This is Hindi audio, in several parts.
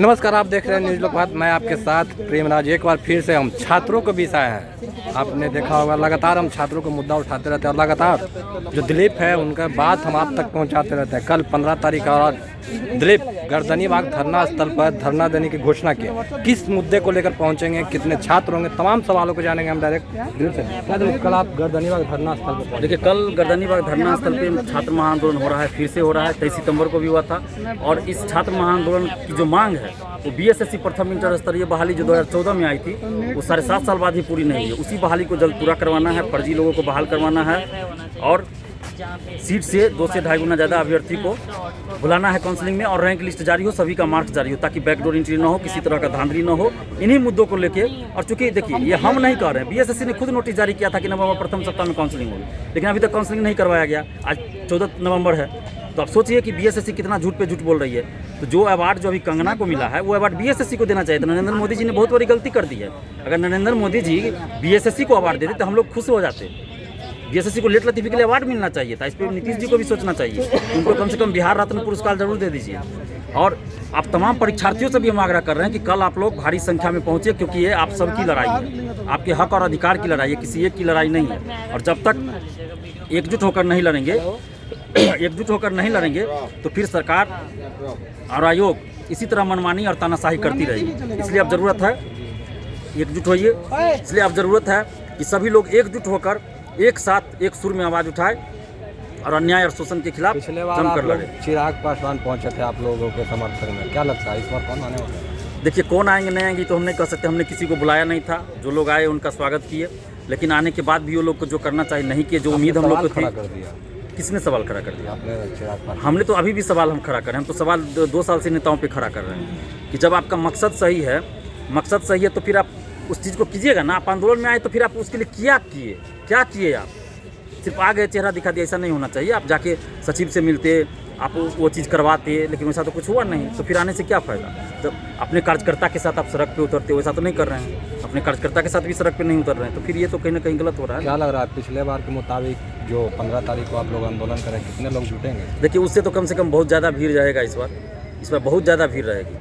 नमस्कार, आप देख रहे हैं न्यूज़ लोकमत। मैं आपके साथ प्रेमराज। एक बार फिर से हम छात्रों को विषय है, आपने देखा होगा लगातार हम छात्रों को मुद्दा उठाते रहते हैं और लगातार जो दिलीप है उनका बात हम आप तक पहुंचाते रहते हैं। कल 15 तारीख और दिलीप गर्दनीबाग धरना स्थल पर धरना देने की घोषणा की। किस मुद्दे को लेकर पहुंचेंगे, कितने छात्र होंगे, तमाम सवालों को जानेंगे हम डायरेक्ट दिलीप से। कल आप गर्दनीबाग धरना स्थल पर देखिए, कल गर्दनीबाग धरना स्थल पे छात्र महाआंदोलन हो रहा है, फिर से हो रहा है। 23 सितंबर को भी हुआ था और इस छात्र महाआंदोलन की जो मांग है वो बीएसएससी प्रथम इंटर स्तरीय बहाली जो 2014 में आई थी वो 7.5 साल बाद ही पूरी नहीं है। उसी बहाली को जल्द पूरा करवाना है, फर्जी लोगों को बहाल करवाना है और सीट से 2 से 2.5 गुना ज़्यादा अभ्यर्थी को बुलाना है काउंसलिंग में और रैंक लिस्ट जारी हो, सभी का मार्क्स जारी हो, ताकि बैकडोर एंट्री ना हो, किसी तरह का धांधली ना हो। इन्हीं मुद्दों को लेके और चूंकि देखिए ये हम नहीं कह रहे हैं, बीएसएससी ने खुद नोटिस जारी किया था कि नवंबर प्रथम सप्ताह में काउंसलिंग होगी, लेकिन अभी तक काउंसलिंग नहीं करवाया गया। आज 14 नवंबर है, तो आप सोचिए कि बीएसएससी कितना झूठ पे झूठ बोल रही है। तो जो अवार्ड जो अभी कंगना को मिला है वो अवार्ड बीएसएससी को देना चाहिए था। नरेंद्र मोदी जी ने बहुत बड़ी गलती कर दी है। अगर नरेंद्र मोदी जी बीएसएससी को अवार्ड देते तो हम लोग खुश हो जाते। बीएसएससी को लेट लतीफ़ी के लिए अवार्ड मिलना चाहिए था। इस पर नीतीश जी को भी सोचना चाहिए, उनको कम से कम बिहार रत्न पुरस्कार जरूर दे दीजिए। और आप तमाम परीक्षार्थियों से भी हम आग्रह कर रहे हैं कि कल आप लोग भारी संख्या में पहुंचे, क्योंकि ये आप सबकी लड़ाई है, आपके हक और अधिकार की लड़ाई है, किसी एक की लड़ाई नहीं है। और जब तक एकजुट होकर नहीं लड़ेंगे तो फिर सरकार और आयोग इसी तरह मनमानी और तानाशाही करती रहेगी। इसलिए अब जरूरत है एकजुट होइए। इसलिए अब जरूरत है कि सभी लोग एकजुट होकर एक साथ एक सुर में आवाज़ उठाए और अन्याय और शोषण के खिलाफ जमकर लड़े। चिराग पासवान पहुंचे थे आप लोगों के समर्थन में, क्या लगता है इस बार कौन आने वाला है? देखिए, कौन आएंगे नहीं आएंगे तो हम नहीं कह सकते। हमने किसी को बुलाया नहीं था। जो लोग आए उनका स्वागत किए, लेकिन आने के बाद भी वो लोग को जो करना चाहिए नहीं किए। जो उम्मीद हम लोग को थी। किसने सवाल खड़ा कर दिया? हमने तो अभी भी सवाल हम खड़ा कर रहे हैं। हम तो सवाल 2 साल से नेताओं पे खड़ा कर रहे हैं कि जब आपका मकसद सही है तो फिर आप उस चीज़ को कीजिएगा ना। आप आंदोलन में आए तो फिर आप उसके लिए क्या किए आप सिर्फ आ गए, चेहरा दिखा दिया, ऐसा नहीं होना चाहिए। आप जाके सचिव से मिलते, आप वो चीज़ करवाते, लेकिन वैसा तो कुछ हुआ नहीं। तो फिर आने से क्या फ़ायदा? जब अपने कार्यकर्ता के साथ आप सड़क पे उतरते, वैसा तो नहीं कर रहे हैं। अपने कार्यकर्ता के साथ भी सड़क पे नहीं उतर रहे हैं, तो फिर ये तो कहीं ना कहीं गलत हो रहा है। क्या लग रहा है पिछले बार के मुताबिक जो 15 तारीख को आप लोग आंदोलन करें, कितने लोग जुटेंगे? देखिए, उससे तो कम से कम बहुत ज़्यादा भीड़ रहेगा इस बार बहुत ज़्यादा भीड़ रहेगी।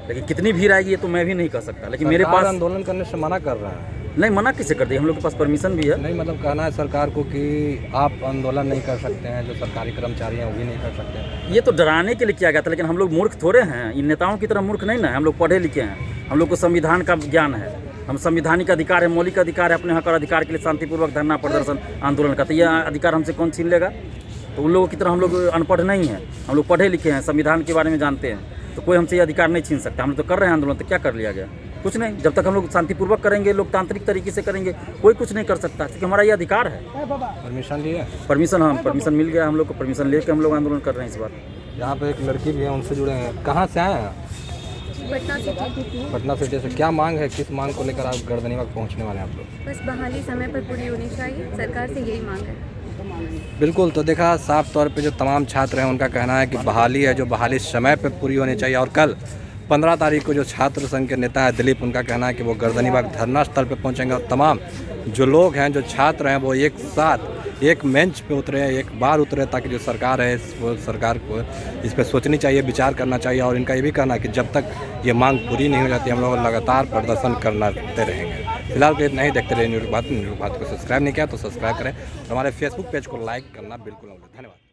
लेकिन कितनी भीड़ आएगी ये तो मैं भी नहीं कह सकता। लेकिन मेरे पास आंदोलन करने से मना कर रहा है। नहीं, मना किसे कर दिया? हम लोग के पास परमिशन भी है। नहीं, मतलब कहना है सरकार को कि आप आंदोलन नहीं कर सकते हैं, जो सरकारी कर्मचारी हैं वो भी नहीं कर सकते हैं। ये तो डराने के लिए किया गया था, लेकिन हम लोग मूर्ख थोड़े हैं। इन नेताओं की तरह मूर्ख नहीं ना। हम लोग पढ़े लिखे हैं, हम लोग को संविधान का ज्ञान है। हम संविधानिक अधिकार है, मौलिक अधिकार है अपने हक और अधिकार के लिए शांतिपूर्वक धरना प्रदर्शन आंदोलन का। तो यह अधिकार हमसे कौन छीन लेगा? तो उन लोगों की तरह हम लोग अनपढ़ नहीं हैं, हम लोग पढ़े लिखे हैं, संविधान के बारे में जानते हैं। तो कोई हमसे ये अधिकार नहीं छीन सकता। हम लोग तो कर रहे हैं आंदोलन, तो क्या कर लिया गया? कुछ नहीं। जब तक हम लोग शांतिपूर्वक करेंगे, लोकतांत्रिक तरीके से करेंगे, कोई कुछ नहीं कर सकता, क्योंकि हमारा ये अधिकार है। परमिशन लिए? परमिशन मिल गया हम लोग को। परमिशन लेकर हम लोग आंदोलन कर रहे हैं इस बार। यहाँ पे एक लड़की भी है, उनसे जुड़े हैं। कहाँ से आए हैं? पटना सिटी से। क्या मांग है, किस मांग को लेकर आप गर्दनीबाग पहुँचने वाले हैं आप लोग? बस बहाली समय पर पूरी होनी चाहिए, सरकार से यही मांग है। बिल्कुल। तो देखा साफ तौर पे जो तमाम छात्र हैं उनका कहना है कि बहाली है जो बहाली समय पे पूरी होनी चाहिए। और कल 15 तारीख को जो छात्र संघ के नेता है दिलीप, उनका कहना है कि वो गर्दनीबाग धरना स्थल पे पहुंचेंगे और तमाम जो लोग हैं, जो छात्र हैं, वो एक साथ एक मंच पे उतरे, एक बार उतरे, ताकि जो सरकार है वो सरकार को इस पर सोचनी चाहिए, विचार करना चाहिए। और इनका ये भी कहना है कि जब तक ये मांग पूरी नहीं हो जाती हम लोग लगातार प्रदर्शन करते रहेंगे। फिलहाल के नहीं देखते रहे न्यूज़ बात को सब्सक्राइब नहीं किया तो सब्सक्राइब करें और हमारे फेसबुक पेज को लाइक करना बिल्कुल न भूलें। धन्यवाद।